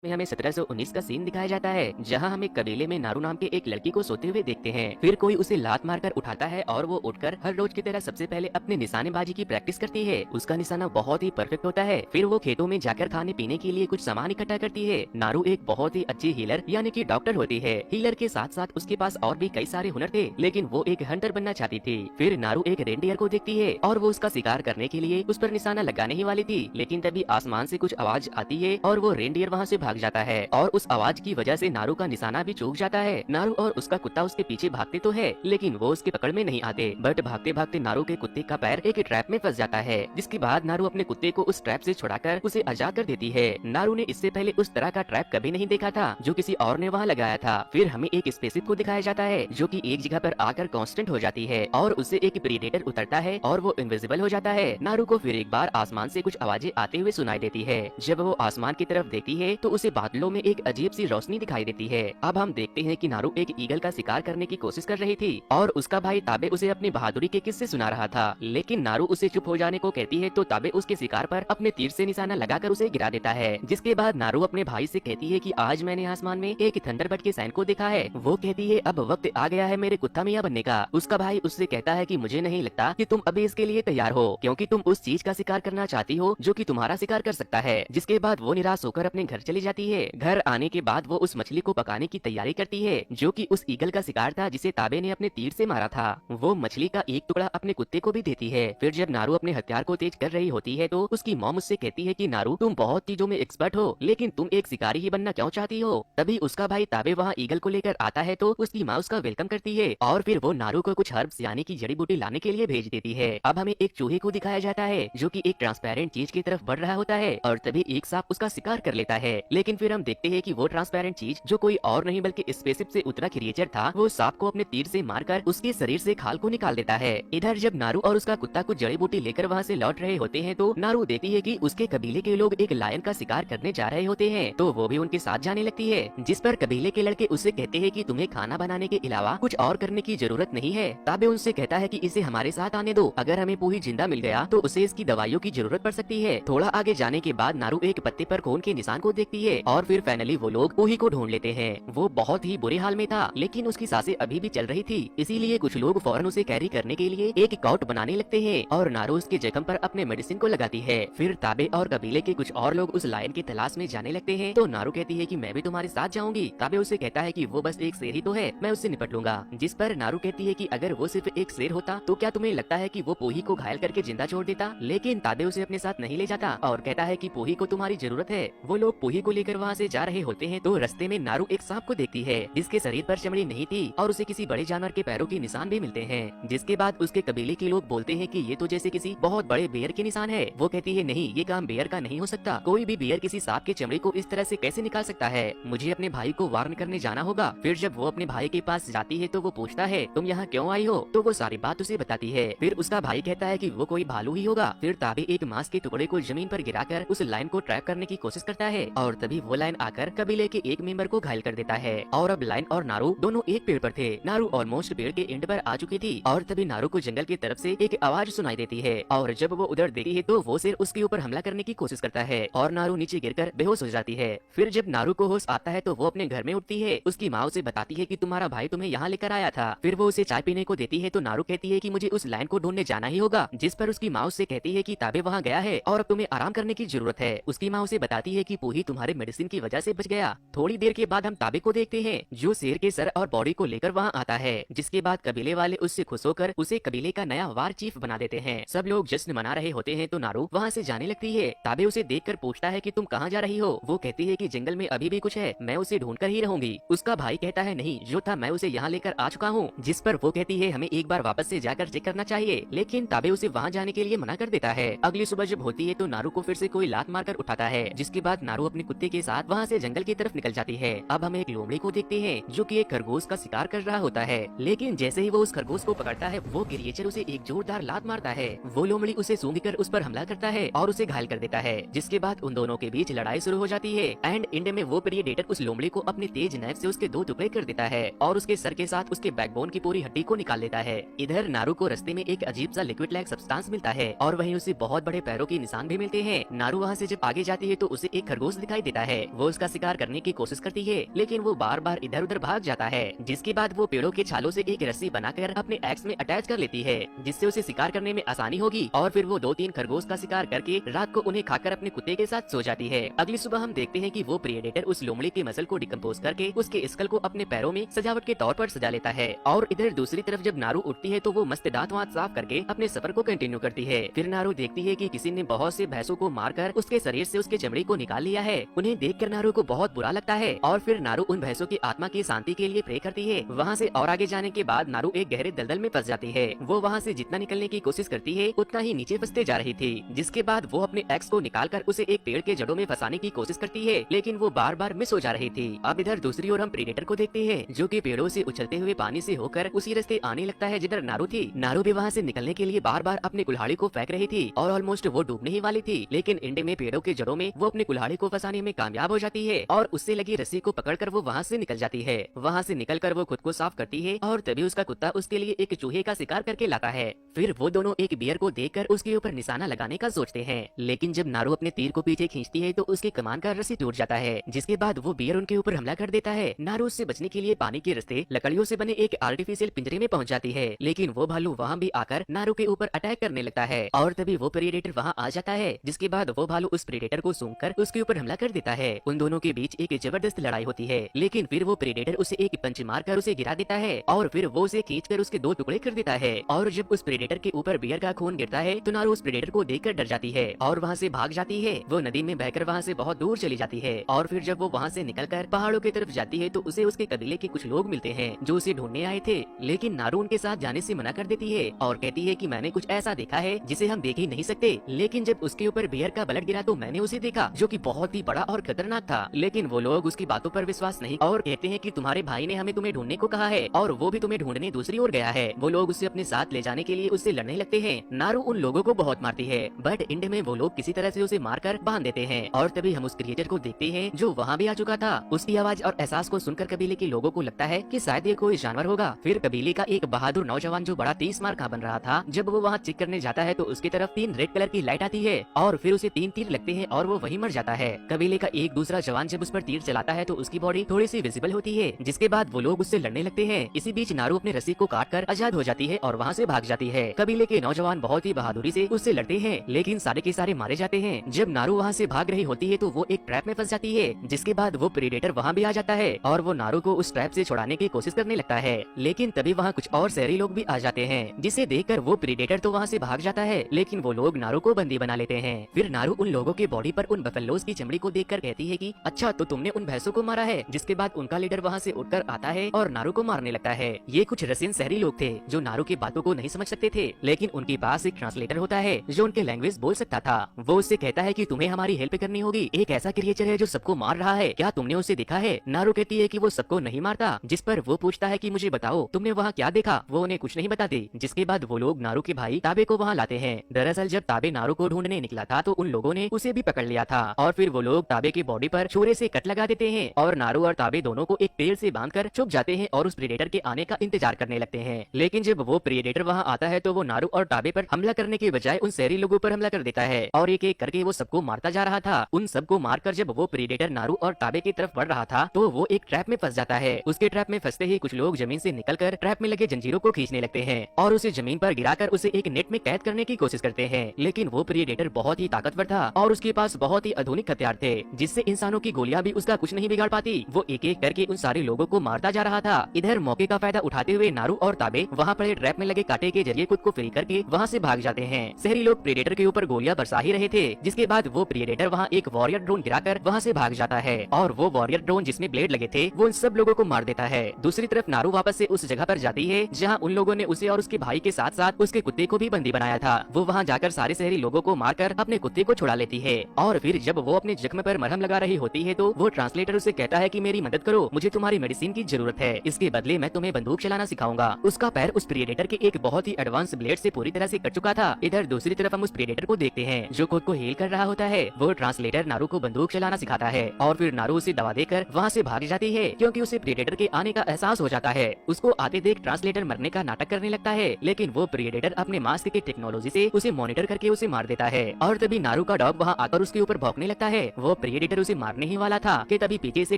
में हमें 1719 का सीन दिखाया जाता है, जहां हमें कबीले में नारू नाम के एक लड़की को सोते हुए देखते हैं। फिर कोई उसे लात मारकर उठाता है और वो उठकर हर रोज की तरह सबसे पहले अपने निशानेबाजी की प्रैक्टिस करती है। उसका निशाना बहुत ही परफेक्ट होता है। फिर वो खेतों में जाकर खाने पीने के लिए कुछ सामान इकट्ठा करती है। नारू एक बहुत ही अच्छी हीलर यानी कि डॉक्टर होती है। हीलर के साथ साथ उसके पास और भी कई सारे हुनर थे, लेकिन वो एक हंटर बनना चाहती थी। फिर नारू एक रेनडियर को देखती है और वो उसका शिकार करने के लिए उस पर निशाना लगाने ही वाली थी, लेकिन तभी आसमान से कुछ आवाज आती है और वो रेनडियर वहाँ से भाग जाता है और उस आवाज की वजह से नारू का निशाना भी चूक जाता है। नारू और उसका कुत्ता उसके पीछे भागते तो है, लेकिन वो उसके पकड़ में नहीं आते। बट भागते भागते नारू के कुत्ते का पैर एक ट्रैप में फंस जाता है, जिसके बाद नारू अपने कुत्ते को उस ट्रैप से छुड़ाकर उसे आजाद कर देती है। नारू ने इससे पहले उस तरह का ट्रैप कभी नहीं देखा था जो किसी और ने वहाँ लगाया था। फिर हमें एक स्पेसशिप को दिखाया जाता है जो कि एक जगह पर आकर कांस्टेंट हो जाती है और उससे एक प्रीडेटर उतरता है और वो इनविजिबल हो जाता है। नारू को फिर एक बार आसमान से कुछ आवाजें आते हुए सुनाई देती है। जब वो आसमान की तरफ देखती है तो उसे बादलों में एक अजीब सी रोशनी दिखाई देती है। अब हम देखते हैं कि नारू एक ईगल का शिकार करने की कोशिश कर रही थी और उसका भाई ताबे उसे अपनी बहादुरी के किस्से सुना रहा था, लेकिन नारू उसे चुप हो जाने को कहती है तो ताबे उसके शिकार पर अपने तीर से निशाना लगाकर उसे गिरा देता है। जिसके बाद नारू अपने भाई से कहती है कि आज मैंने आसमान में एक थंडरबर्ड के सैन को देखा है। वो कहती है अब वक्त आ गया है मेरे कुत्ता मियां बनने का। उसका भाई उससे कहता है कि मुझे नहीं लगता कि तुम अभी इसके लिए तैयार हो, क्योंकि तुम उस चीज का शिकार करना चाहती हो जो कि तुम्हारा शिकार कर सकता है। जिसके बाद वो निराश होकर अपने घर चली जाती है। घर आने के बाद वो उस मछली को पकाने की तैयारी करती है जो कि उस ईगल का शिकार था जिसे ताबे ने अपने तीर से मारा था। वो मछली का एक टुकड़ा अपने कुत्ते को भी देती है। फिर जब नारू अपने हथियार को तेज कर रही होती है तो उसकी मॉम उससे कहती है कि नारू तुम बहुत चीजों में एक्सपर्ट हो, लेकिन तुम एक शिकारी ही बनना क्यों चाहती हो। तभी उसका भाई ताबे वहाँ ईगल को लेकर आता है तो उसकी माँ उसका वेलकम करती है और फिर वो नारू को कुछ हर्ब्स यानी कि जड़ी बूटी लाने के लिए भेज देती है। अब हमें एक चूहे को दिखाया जाता है जो कि एक ट्रांसपेरेंट चीज की तरफ बढ़ रहा होता है और तभी एक सांप उसका शिकार कर लेता है। लेकिन फिर हम देखते हैं कि वो ट्रांसपेरेंट चीज जो कोई और नहीं बल्कि स्पेसशिप से उतरा क्रिएचर था, वो सांप को अपने तीर से मारकर उसके शरीर से खाल को निकाल देता है। इधर जब नारू और उसका कुत्ता कुछ जड़ी बूटी लेकर वहाँ से लौट रहे होते हैं तो नारू देखती है कि उसके कबीले के लोग एक लायन का शिकार करने जा रहे होते हैं, तो वो भी उनके साथ जाने लगती है। जिस पर कबीले के लड़के उससे कहते हैं कि तुम्हें खाना बनाने के अलावा कुछ और करने की जरूरत नहीं है। ताबे उनसे कहता है कि इसे हमारे साथ आने दो, अगर हमें पूही जिंदा मिल गया तो उसे इसकी दवाइयों की जरूरत पड़ सकती है। थोड़ा आगे जाने के बाद नारू एक पत्ते पर खून के निशान को देखती है और फिर फाइनली वो लोग पूही को ढूंढ लेते हैं। वो बहुत ही बुरे हाल में था, लेकिन उसकी सांसें अभी भी चल रही थी, इसीलिए कुछ लोग फौरन उसे कैरी करने के लिए एक कॉट बनाने लगते हैं और नारू उसके जख्म पर अपने मेडिसिन को लगाती है। फिर ताबे और कबीले के कुछ और लोग उस लायन की तलाश में जाने लगते हैं तो नारू कहती है कि मैं भी तुम्हारे साथ जाऊंगी। ताबे उसे कहता है कि वो बस एक शेर ही तो है, मैं उससे निपट लूंगा। जिस पर नारू कहती है कि अगर वो सिर्फ एक शेर होता तो क्या तुम्हें लगता है कि वो पोही को घायल करके जिंदा छोड़ देता। लेकिन ताबे उसे अपने साथ नहीं ले जाता और कहता है कि पोही को तुम्हारी जरूरत है। वो लोग पोही को लेकर वहाँ से जा रहे होते हैं तो रास्ते में नारू एक सांप को देखती है जिसके शरीर पर चमड़ी नहीं थी और उसे किसी बड़े जानवर के पैरों के निशान भी मिलते हैं। जिसके बाद उसके कबीले के लोग बोलते हैं कि ये तो जैसे किसी बहुत बड़े बेयर के निशान है। वो कहती है नहीं, ये काम बेयर का नहीं हो सकता, कोई भी बेयर किसी सांप के चमड़ी को इस तरह से कैसे निकाल सकता है। मुझे अपने भाई को वार्न करने जाना होगा। फिर जब वो अपने भाई के पास जाती है तो वो पूछता है तुम यहाँ क्यों आई हो, तो वो सारी बात उसे बताती है। फिर उसका भाई कहता है कि वो कोई भालू ही होगा। फिर ताबे एक मांस के टुकड़े को जमीन पर गिराकर उस लाइन को ट्रैप करने की कोशिश करता है और तभी वो लाइन आकर कबीले के एक मेंबर को घायल कर देता है और अब लाइन और नारू दोनों एक पेड़ पर थे। नारू ऑलमोस्ट पेड़ के एंड पर आ चुकी थी और तभी नारू को जंगल की तरफ से एक आवाज सुनाई देती है और जब वो उधर देखती है तो वो शेर उसके ऊपर हमला करने की कोशिश करता है और नारू नीचे गिरकर बेहोश हो जाती है। फिर जब नारू को होश आता है तो वो अपने घर में उठती है। उसकी माँ उसे बताती है कि तुम्हारा भाई तुम्हें यहाँ लेकर आया था। फिर वो उसे चाय पीने को देती है तो नारू कहती है कि मुझे उस लाइन को ढूंढने जाना ही होगा। जिस पर उसकी माँ उससे कहती है कि ताबे वहाँ गया है और अब तुम्हें आराम करने की जरूरत है। उसकी माँ उसे बताती है कि पूही तुम्हारे मेडिसिन की वजह से बच गया। थोड़ी देर के बाद हम ताबे को देखते हैं जो शेर के सर और बॉडी को लेकर वहाँ आता है। जिसके बाद कबीले वाले उससे खुश होकर उसे कबीले का नया वार चीफ बना देते हैं। सब लोग जश्न मना रहे होते हैं तो नारू वहाँ से जाने लगती है। ताबे उसे देखकर पूछता है कि तुम कहाँ जा रही हो। वो कहती है कि जंगल में अभी भी कुछ है, मैं उसे ढूंढ कर ही रहूंगी। उसका भाई कहता है नहीं, जो था मैं उसे यहाँ लेकर आ चुका हूँ। जिस पर वो कहती है हमें एक बार वापस से जाकर चेक करना चाहिए, लेकिन ताबे उसे वहाँ जाने के लिए मना कर देता है। अगली सुबह जब होती है तो नारू को फिर से कोई लात मारकर उठाता है। जिसके बाद नारू अपने कुत्ते के साथ वहाँ से जंगल की तरफ निकल जाती है। अब हम एक लोमड़ी को देखते हैं जो कि एक खरगोश का शिकार कर रहा होता है, लेकिन जैसे ही वो उस खरगोश को पकड़ता है वो क्रिएचर उसे एक जोरदार लात मारता है। वो लोमड़ी उसे सूंघकर उस पर हमला करता है और उसे घायल कर देता है। जिसके बाद उन दोनों के बीच लड़ाई शुरू हो जाती है एंड इंड में वो प्रिडेटर उस लोमड़ी को अपने तेज नाइफ से उसके 2 टुकड़े कर देता है और उसके सर के साथ उसके बैकबोन की पूरी हड्डी को निकाल लेता है। इधर नारू को रास्ते में एक अजीब सा लिक्विड लाइक सब्सटेंस मिलता है और वहीं उसे बहुत बड़े पैरों के निशान भी मिलते हैं। नारू वहाँ से जब आगे जाती है तो उसे एक खरगोश दिखाई देता है। वो उसका शिकार करने की कोशिश करती है, लेकिन वो बार बार इधर उधर भाग जाता है। जिसके बाद वो पेड़ों के छालों से एक रस्सी बनाकर अपने एक्स में अटैच कर लेती है, जिससे उसे शिकार करने में आसानी होगी। और फिर वो 2-3 खरगोश का शिकार करके रात को उन्हें खाकर अपने कुत्ते के साथ सो जाती है। अगली सुबह हम देखते हैं कि वो प्रिडेटर उस लोमड़ी के मसल को डिकम्पोज करके उसके स्कल को अपने पैरों में सजावट के तौर पर सजा लेता है। और इधर दूसरी तरफ जब नारू उठती है तो वो मस्त दांत वांत साफ करके अपने सफर को कंटिन्यू करती है। फिर नारू देखती है कि किसी ने बहुत से भैंसों को मारकर उसके शरीर से उसके चमड़ी को निकाल लिया है। उन्हें देखकर नारू को बहुत बुरा लगता है और फिर नारू उन भैंसों की आत्मा की शांति के लिए प्रे करती है। वहाँ से और आगे जाने के बाद नारू एक गहरे दलदल में फंस जाती है। वो वहाँ से जितना निकलने की कोशिश करती है उतना ही नीचे फंसते जा रही थी। जिसके बाद वो अपने एक्स को निकालकर उसे एक पेड़ के जड़ों में फंसाने की कोशिश करती है, लेकिन वो बार बार मिस हो जा रही थी। अब इधर दूसरी ओर हम प्रेडेटर को देखते हैं, जो कि पेड़ों से उछलते हुए पानी से होकर उसी रास्ते आने लगता है जिधर नारू थी। नारू भी वहाँ से निकलने के लिए बार बार अपने कुल्हाड़ी को फेंक रही थी और ऑलमोस्ट वो डूबने ही वाली थी, लेकिन एंड में पेड़ों के जड़ों में वो अपने कुल्हाड़ी को फंसाने में कामयाब हो जाती है और उससे लगी रस्सी को पकड़कर वो वहाँ से निकल जाती है। वहाँ से निकलकर वो खुद को साफ करती है और तभी उसका कुत्ता उसके लिए एक चूहे का शिकार करके लाता है। फिर वो दोनों एक बियर को देखकर उसके ऊपर निशाना लगाने का सोचते हैं, लेकिन जब नारू अपने तीर को पीछे खींचती है तो उसकी कमान का रस्सी टूट जाता है। जिसके बाद वो बियर उनके ऊपर हमला कर देता है। नारू उससे बचने के लिए पानी के रास्ते लकड़ियों से बने एक आर्टिफिशियल पिंजरे में पहुंच जाती है, लेकिन वो भालू वहाँ भी आकर नारू के ऊपर अटैक करने लगता है और तभी वो प्रेडेटर वहाँ आ जाता है। जिसके बाद वो भालू उस प्रेडेटर को सूंघकर उसके ऊपर हमला कर देता है। उन दोनों के बीच एक जबरदस्त लड़ाई होती है, लेकिन फिर वो प्रेडेटर उसे एक पंच मारकर उसे गिरा देता है और फिर वो उसे खींचकर उसके 2 टुकड़े कर देता है। और जब उस प्रेडेटर के ऊपर बियर का खून गिरता है तो नारू उस प्रेडेटर को देखकर डर जाती है और वहाँ से भाग जाती है। वो नदी में बहकर वहाँ से बहुत दूर चली जाती है और फिर जब वो वहाँ से निकलकर पहाड़ों की तरफ जाती है तो उसे उसके कबीले के कुछ लोग मिलते हैं जो उसे ढूंढने आए थे, लेकिन नारू उनके साथ जाने से मना कर देती है और कहती है कि मैंने कुछ ऐसा देखा है जिसे हम देख ही नहीं सकते। लेकिन जब उसके ऊपर बियर का ब्लड गिरा तो मैंने उसे देखा, जो कि बहुत ही बड़ा और खतरनाक था। लेकिन वो लोग उसकी बातों पर विश्वास नहीं और कहते हैं कि तुम्हारे भाई ने हमें तुम्हें ढूंढने को कहा है और वो भी तुम्हें ढूंढने दूसरी ओर गया है। वो लोग उसे अपने साथ ले जाने के लिए उससे लड़ने लगते हैं। नारू उन लोगों को बहुत मारती है, बट एंड में वो लोग किसी तरह से उसे मारकर बांध देते हैं और तभी हम उस क्रिएटर को देखते हैं जो वहाँ भी आ चुका था। उसकी आवाज और एहसास को सुनकर कबीले के लोगों को लगता है कि शायद ये कोई जानवर होगा। फिर कबीले का एक बहादुर नौजवान जो बड़ा 30 मार का बन रहा था, जब वो वहाँ चेक करने जाता है तो उसकी तरफ 3 रेड कलर की लाइट आती है और फिर उसे 3 तीर लगते हैं और वो वहीं मर जाता है। कबीले का एक दूसरा जवान जब उस पर तीर चलाता है तो उसकी बॉडी थोड़ी सी विजिबल होती है, जिसके बाद वो लोग उससे लड़ने लगते हैं। इसी बीच नारू अपने रस्सी को काटकर आजाद हो जाती है और वहाँ से भाग जाती है। कबीले के नौजवान बहुत ही बहादुरी से उससे लड़ते हैं, लेकिन सारे के सारे मारे जाते हैं। जब नारू वहाँ से भाग रही होती है तो वो एक ट्रैप में फंस जाती है, जिसके बाद वो प्रेडेटर वहाँ भी आ जाता है और वो नारू को उस ट्रैप से छुड़ाने की कोशिश करने लगता है। लेकिन तभी वहाँ कुछ और शहरी लोग भी आ जाते हैं, जिसे देखकर वो प्रेडेटर तो वहाँ से भाग जाता है, लेकिन वो लोग नारू को बंदी बना लेते हैं। फिर नारू उन लोगों के बॉडी पर उन बफेलोज की चमड़ी को देखकर कहती है कि अच्छा तो तुमने उन भैंसों को मारा है। जिसके बाद उनका लीडर वहाँ से उठकर आता है और नारू को मारने लगता है। ये कुछ रशियन शहरी लोग थे जो नारू की बातों को नहीं समझ सकते थे, लेकिन उनके पास एक ट्रांसलेटर होता है जो उनके लैंग्वेज बोल सकता था। वो उससे कहता है कि तुम्हें हमारी हेल्प करनी होगी, एक ऐसा क्रिएचर है जो सबको मार रहा है, क्या तुमने उसे देखा है? नारू कहती है कि वो सबको नहीं मारता, जिस पर वो पूछता है कि मुझे बताओ तुमने वहाँ क्या देखा? वो उन्हें कुछ नहीं बताती। जिसके बाद वो लोग नारू के भाई ताबे को वहाँ लाते हैं। दरअसल जब ताबे नारू को ढूंढने निकला था तो उन लोगों ने उसे भी पकड़ लिया था और फिर वो लोग ताबे की बॉडी पर छुरे से कट लगा देते हैं और नारू और ताबे दोनों को एक पेड़ से बांधकर छुप जाते हैं और उस प्रेडेटर के आने का इंतजार करने लगते हैं। लेकिन जब वो प्रेडेटर वहाँ आता है तो वो नारू और ताबे पर हमला करने के बजाय उन शहरी लोगों पर हमला कर देता है और एक एक करके वो सबको मारता जा रहा था। उन सबको मारकर जब वो प्रेडेटर नारू और ताबे की तरफ बढ़ रहा था तो वो एक ट्रैप में फंस जाता है। उसके ट्रैप में फंसते ही कुछ लोग जमीन से निकलकर ट्रैप में लगे जंजीरों को खींचने लगते हैं और उसे जमीन पर गिराकर उसे एक नेट में कैद करने की कोशिश करते हैं। लेकिन वो प्रेडेटर बहुत ही ताकतवर था और उसके पास बहुत ही आधुनिक हथियार थे, जिससे इंसानों की गोलियां भी उसका कुछ नहीं बिगाड़ पाती। वो एक एक करके उन सारे लोगों को मारता जा रहा था। इधर मौके का फायदा उठाते हुए नारू और ताबे वहाँ पड़े ट्रैप में लगे कांटे के जरिए खुद को फ्री करके वहाँ से भाग जाते हैं। शहरी लोग प्रेडेटर के ऊपर गोलियां बरसा ही रहे थे, जिसके बाद वो प्रेडेटर वहाँ एक वॉरियर ड्रोन गिराकर वहाँ से भाग जाता है और वो वॉरियर ड्रोन जिसमें ब्लेड लगे थे वो उन सब लोगों को मार देता है। दूसरी तरफ नारू वापस से उस जगह पर जाती है जहाँ उन लोगों ने उसे और उसके भाई के साथ साथ उसके कुत्ते को भी बंदी बनाया था। वो वहाँ जाकर सारे शहरी लोगों को मारकर अपने कुत्ते को छुड़ा लेती है और फिर जब वो अपने जख्म पर मरहम लगा रही होती है तो वो ट्रांसलेटर उसे कहता है कि मेरी मदद करो, मुझे तुम्हारी मेडिसिन की जरूरत है, इसके बदले मैं तुम्हें बंदूक चलाना सिखाऊंगा। उसका पैर उस प्रेडेटर के एक बहुत ही एडवांस ब्लेड से पूरी तरह से कट चुका था। इधर दूसरी तरफ हम उस प्रेडेटर को देखते हैं जो खुद को हील कर रहा होता है। वो ट्रांसलेटर नारू को बंदूक चलाना सिखाता है और फिर नारू उसे दवा देकर वहाँ से भाग जाती है, क्योंकि उसे प्रेडेटर के आने का एहसास हो जाता है। उसको आते देख ट्रांसलेटर मरने का नाटक करने लगता है, लेकिन वो प्रेडेटर अपने मास्क की टेक्नोलॉजी से उसे मॉनिटर करके उसे मार देता है और तभी नारू का डॉग वहाँ आकर उसके ऊपर भौंकने लगता है। वो प्रेडेटर उसे मारने ही वाला था कि तभी पीछे से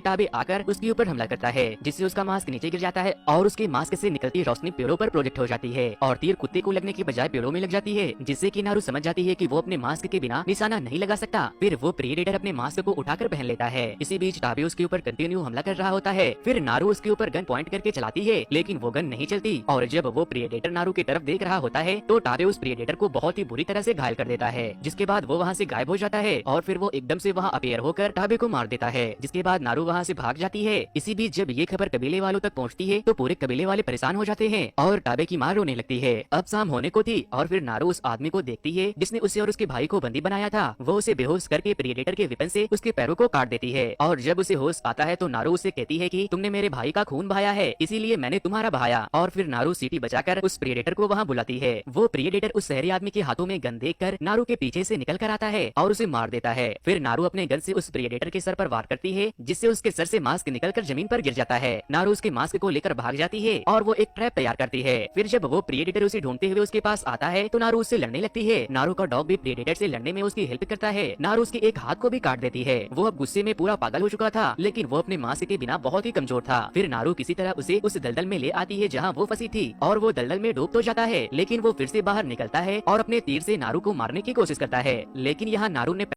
टाबे आकर उसके ऊपर हमला करता है, जिससे उसका मास्क नीचे गिर जाता है और उसके मास्क से निकलती रोशनी पेड़ों पर प्रोजेक्ट हो जाती है और तीर कुत्ते को लगने की बजाय पेड़ों में लग जाती है, जिससे कि नारू समझ जाती है कि वो अपने मास्क के बिना निशाना नहीं लगा सकता। फिर वो प्रेडेटर अपने मास्क को उठाकर पहन लेता है। इसी बीच टाबे उसके ऊपर कंटिन्यू हमला कर रहा होता है। फिर नारू उसके ऊपर गन पॉइंट करके चलाती है, लेकिन वो गन नहीं चलती और जब वो प्रेडेटर नारू की तरफ देख रहा होता है तो टाबे उस प्रेडेटर को बहुत ही बुरी तरह से घायल कर देता है, जिसके बाद वो वहाँ से गायब हो जाता है और फिर वो एकदम से वहाँ अपीयर होकर टाबे को मार देता है, जिसके बाद नारू वहाँ से भाग जाती है। इसी बीच जब ये खबर कबीले वालों तक पहुँचती है तो पूरे कबीले वाले परेशान हो जाते हैं और टाबे की मां रोने लगती है। अब शाम होने को थी और फिर नारू उस आदमी को देखती है जिसने उसे और उसके भाई को बंदी बनाया था। वो उसे बेहोश करके प्रेडेटर के वेपन से उसके पैरों को काट देती है और जब उसे होश आता है तो नारू उसे कहती है कि तुमने मेरे भाई का खून बहाया है, इसीलिए मैंने तुम्हारा बहाया। और फिर नारू सीटी बजाकर उस प्रेडेटर को वहाँ बुलाती है। वो प्रेडेटर उस शहरी आदमी के हाथों में गन देखकर नारू के पीछे से निकल कर आता है और उसे मार देता है। फिर नारू अपने गन से उस प्रेडेटर के सर पर वार करती है, जिससे उसके सर से मास्क निकलकर जमीन पर गिर जाता है। नारू उसके मास्क को लेकर भाग जाती है और वो एक ट्रैप तैयार करती है। फिर जब वो प्रेडेटर उसे ढूंढते हुए उसके पास आता है तो नारू उससे लड़ने लगती है। नारू का डॉग भी प्रेडेटर से लड़ने में उसकी हेल्प करता है। नारू उसके एक हाथ को भी काट देती है। वो अब गुस्से में पूरा पागल हो चुका था, लेकिन वो अपने मास्क के बिना बहुत ही कमजोर था। फिर नारू किसी तरह उसे उस दलदल में ले आती है जहाँ वो फंसी थी और वो दलदल में डूब तो जाता है, लेकिन वो फिर से बाहर निकलता है और अपने तीर से नारू को मारने की कोशिश करता है, लेकिन यहाँ नारू ने